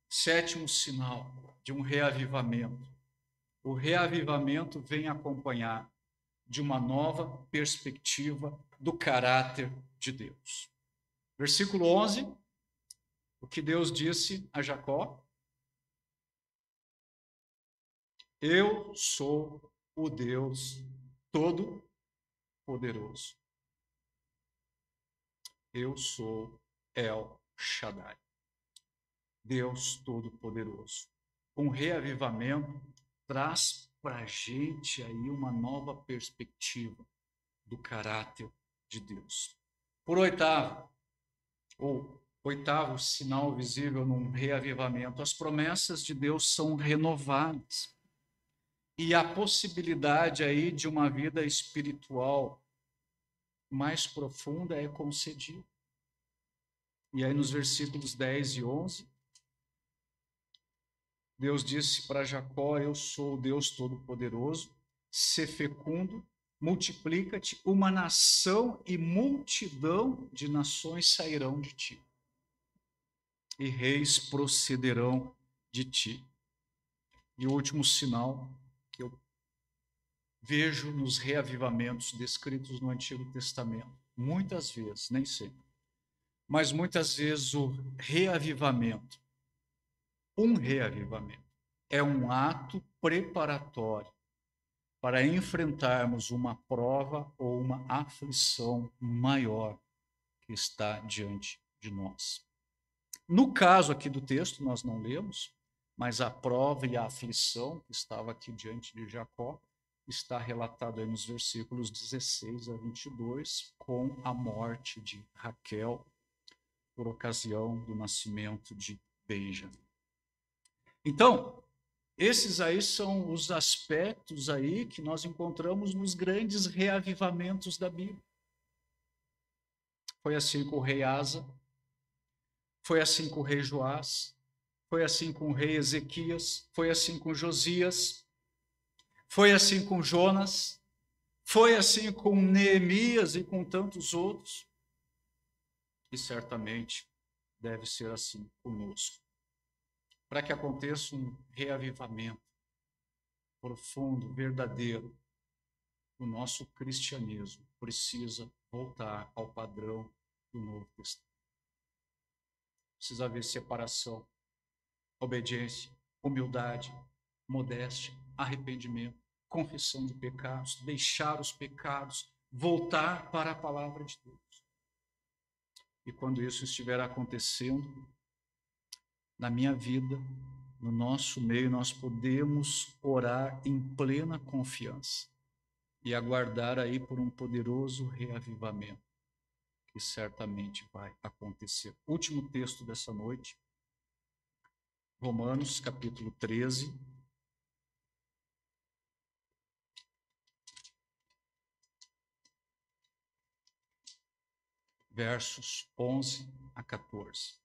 Sétimo sinal de um reavivamento: o reavivamento vem acompanhar de uma nova perspectiva do caráter de Deus. Versículo 11, o que Deus disse a Jacó: eu sou o Deus Todo-Poderoso. Eu sou El Shaddai, Deus Todo-Poderoso. Um reavivamento traz para a gente aí uma nova perspectiva do caráter de Deus. Por oitavo sinal visível num reavivamento: as promessas de Deus são renovadas. E a possibilidade aí de uma vida espiritual mais profunda é concedida. E aí nos versículos 10 e 11, Deus disse para Jacó: eu sou o Deus Todo-Poderoso, sê fecundo, multiplica-te, uma nação e multidão de nações sairão de ti, e reis procederão de ti. E o último sinal que eu vejo nos reavivamentos descritos no Antigo Testamento, muitas vezes, nem sempre, mas muitas vezes o reavivamento, um reavivamento, é um ato preparatório para enfrentarmos uma prova ou uma aflição maior que está diante de nós. No caso aqui do texto, nós não lemos, mas a prova e a aflição que estava aqui diante de Jacó está relatado aí nos versículos 16 a 22, com a morte de Raquel por ocasião do nascimento de Benjamim. Então, esses aí são os aspectos aí que nós encontramos nos grandes reavivamentos da Bíblia. Foi assim com o rei Asa, foi assim com o rei Joás, foi assim com o rei Ezequias, foi assim com Josias, foi assim com Jonas, foi assim com Neemias e com tantos outros. E certamente deve ser assim conosco. Para que aconteça um reavivamento profundo, verdadeiro, o nosso cristianismo precisa voltar ao padrão do Novo Testamento. Precisa haver separação, obediência, humildade, modéstia, arrependimento, confissão de pecados, deixar os pecados, voltar para a palavra de Deus. E quando isso estiver acontecendo, na minha vida, no nosso meio, nós podemos orar em plena confiança e aguardar aí por um poderoso reavivamento, que certamente vai acontecer. Último texto dessa noite, Romanos, capítulo 13. Versos 11 a 14.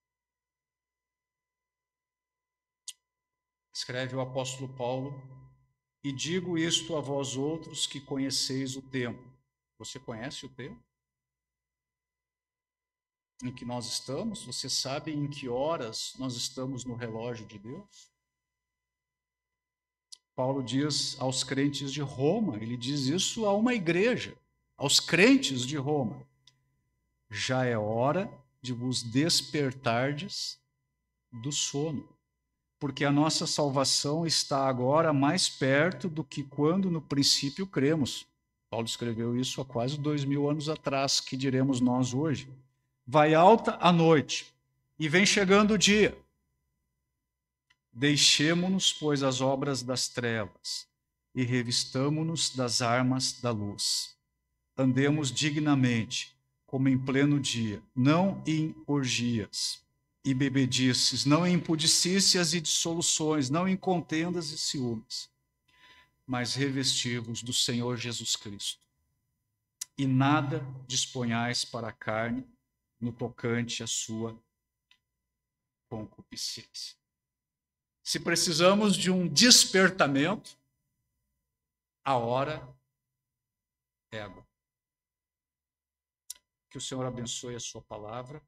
Escreve o apóstolo Paulo: e digo isto a vós outros que conheceis o tempo. Você conhece o tempo em que nós estamos? Você sabe em que horas nós estamos no relógio de Deus? Paulo diz aos crentes de Roma, ele diz isso a uma igreja, aos crentes de Roma: já é hora de vos despertardes do sono, porque a nossa salvação está agora mais perto do que quando no princípio cremos. Paulo escreveu isso há quase 2000 anos atrás, que diremos nós hoje. Vai alta a noite, e vem chegando o dia. Deixemo-nos, pois, as obras das trevas, e revistamo-nos das armas da luz. Andemos dignamente, como em pleno dia, não em orgias e bebedices, não em impudicícias e dissoluções, não em contendas e ciúmes, mas revesti-vos do Senhor Jesus Cristo. E nada disponhais para a carne no tocante à sua concupiscência. Se precisamos de um despertamento, a hora é agora. Que o Senhor abençoe a sua palavra,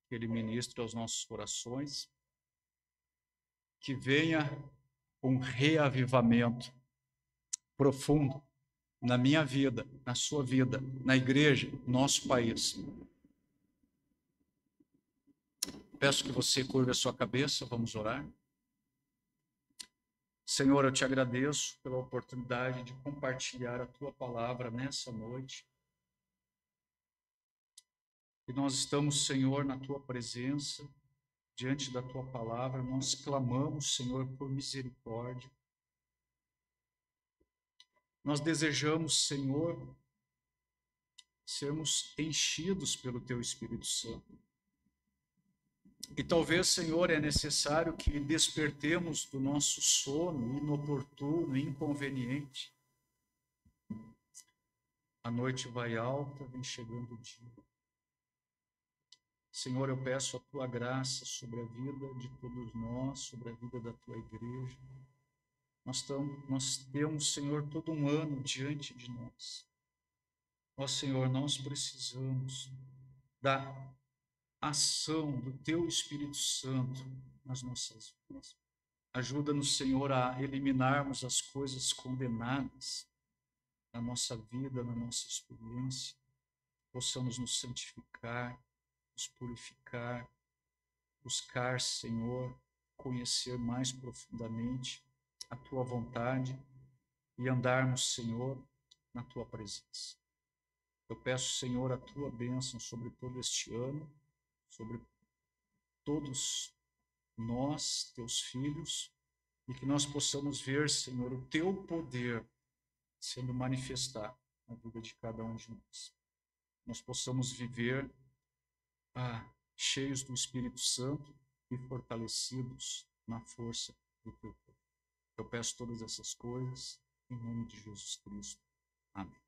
que Ele ministre aos nossos corações, que venha um reavivamento profundo na minha vida, na sua vida, na igreja, no nosso país. Peço que você curve a sua cabeça, vamos orar. Senhor, eu te agradeço pela oportunidade de compartilhar a tua palavra nessa noite. E nós estamos, Senhor, na tua presença, diante da tua palavra, nós clamamos, Senhor, por misericórdia. Nós desejamos, Senhor, sermos enchidos pelo teu Espírito Santo. E talvez, Senhor, é necessário que despertemos do nosso sono inoportuno, inconveniente. A noite vai alta, vem chegando o dia. Senhor, eu peço a tua graça sobre a vida de todos nós, sobre a vida da tua igreja. Nós temos, Senhor, todo um ano diante de nós. Ó Senhor, nós precisamos da ação do teu Espírito Santo nas nossas vidas. Ajuda-nos, Senhor, a eliminarmos as coisas condenadas na nossa vida, na nossa experiência. Possamos nos santificar, nos purificar, buscar, Senhor, conhecer mais profundamente a tua vontade e andarmos, Senhor, na tua presença. Eu peço, Senhor, a tua bênção sobre todo este ano, sobre todos nós, teus filhos, e que nós possamos ver, Senhor, o teu poder sendo manifestado na vida de cada um de nós. Nós possamos viver cheios do Espírito Santo e fortalecidos na força do teu poder. Eu peço todas essas coisas em nome de Jesus Cristo. Amém.